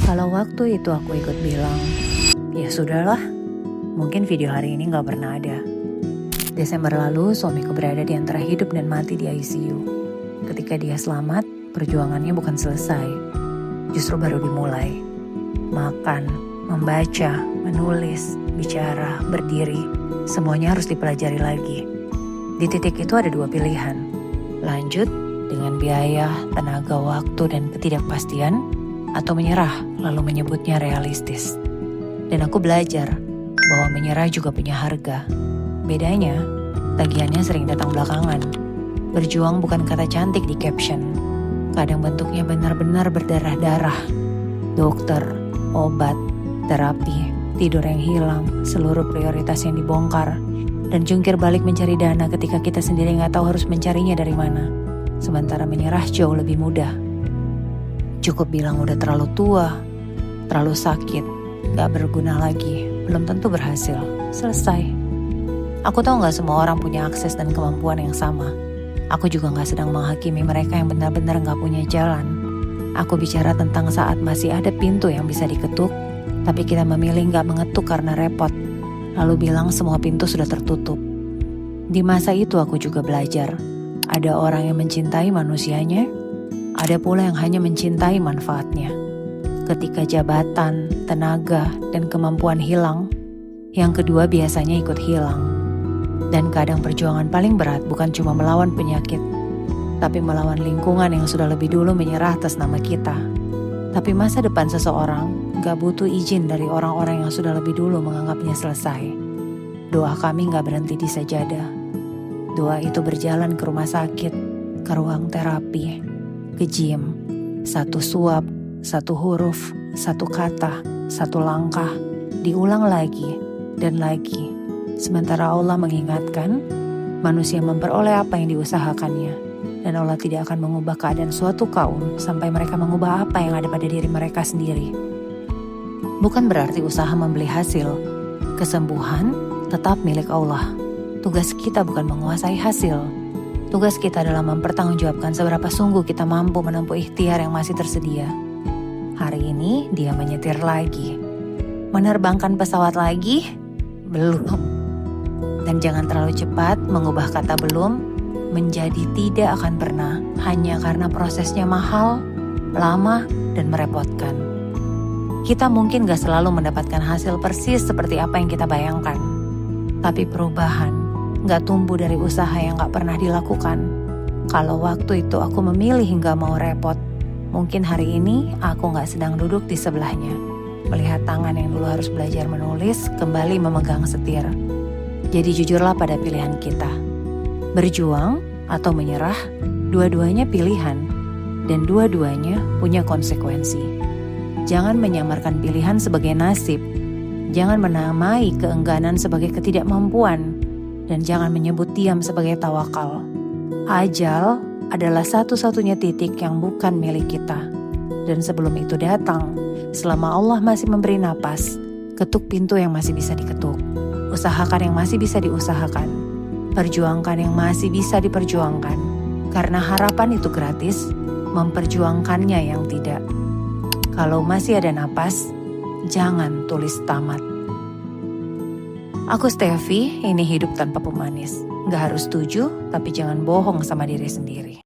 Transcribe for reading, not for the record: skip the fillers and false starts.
Kalau waktu itu aku ikut bilang, ya sudahlah, mungkin video hari ini gak pernah ada. Desember lalu suamiku berada di antara hidup dan mati di ICU. Ketika dia selamat, perjuangannya bukan selesai, justru baru dimulai. Makan, membaca, menulis, bicara, berdiri, semuanya harus dipelajari lagi. Di titik itu ada dua pilihan, lanjut dengan biaya, tenaga, waktu, dan ketidakpastian, atau menyerah lalu menyebutnya realistis. Dan aku belajar bahwa menyerah juga punya harga. Bedanya, tagihannya sering datang belakangan. Berjuang bukan kata cantik di caption. Kadang bentuknya benar-benar berdarah-darah. Dokter, obat, terapi, tidur yang hilang, seluruh prioritas yang dibongkar, dan jungkir balik mencari dana ketika kita sendiri gak tahu harus mencarinya dari mana. Sementara menyerah jauh lebih mudah. Cukup bilang udah terlalu tua, terlalu sakit, gak berguna lagi, belum tentu berhasil. Selesai. Aku tahu gak semua orang punya akses dan kemampuan yang sama. Aku juga gak sedang menghakimi mereka yang benar-benar gak punya jalan. Aku bicara tentang saat masih ada pintu yang bisa diketuk, tapi kita memilih gak mengetuk karena repot, lalu bilang semua pintu sudah tertutup. Di masa itu aku juga belajar, ada orang yang mencintai manusianya, ada pula yang hanya mencintai manfaatnya. Ketika jabatan, tenaga, dan kemampuan hilang, yang kedua biasanya ikut hilang. Dan kadang perjuangan paling berat bukan cuma melawan penyakit, tapi melawan lingkungan yang sudah lebih dulu menyerah atas nama kita. Tapi masa depan seseorang gak butuh izin dari orang-orang yang sudah lebih dulu menganggapnya selesai. Doa kami gak berhenti di sajadah. Doa itu berjalan ke rumah sakit, ke ruang terapi, ke gym. Satu suap, satu huruf, satu kata, satu langkah, diulang lagi dan lagi. Sementara Allah mengingatkan, manusia memperoleh apa yang diusahakannya. Dan Allah tidak akan mengubah keadaan suatu kaum sampai mereka mengubah apa yang ada pada diri mereka sendiri. Bukan berarti usaha membeli hasil. Kesembuhan tetap milik Allah. Tugas kita bukan menguasai hasil. Tugas kita adalah mempertanggungjawabkan seberapa sungguh kita mampu menempuh ikhtiar yang masih tersedia. Hari ini dia menyetir lagi. Menerbangkan pesawat lagi? Belum. Dan jangan terlalu cepat mengubah kata belum menjadi tidak akan pernah hanya karena prosesnya mahal, lama, dan merepotkan. Kita mungkin gak selalu mendapatkan hasil persis seperti apa yang kita bayangkan. Tapi perubahan gak tumbuh dari usaha yang gak pernah dilakukan. Kalau waktu itu aku memilih gak mau repot, mungkin hari ini aku gak sedang duduk di sebelahnya. Melihat tangan yang dulu harus belajar menulis kembali memegang setir. Jadi jujurlah pada pilihan kita. Berjuang atau menyerah, dua-duanya pilihan. Dan dua-duanya punya konsekuensi. Jangan menyamarkan pilihan sebagai nasib. Jangan menamai keengganan sebagai ketidakmampuan. Dan jangan menyebut diam sebagai tawakal. Ajal adalah satu-satunya titik yang bukan milik kita. Dan sebelum itu datang, selama Allah masih memberi napas, ketuk pintu yang masih bisa diketuk. Usahakan yang masih bisa diusahakan. Perjuangkan yang masih bisa diperjuangkan. Karena harapan itu gratis, memperjuangkannya yang tidak. Kalau masih ada napas, jangan tulis tamat. Aku Steffi, ini hidup tanpa pemanis. Gak harus setuju, tapi jangan bohong sama diri sendiri.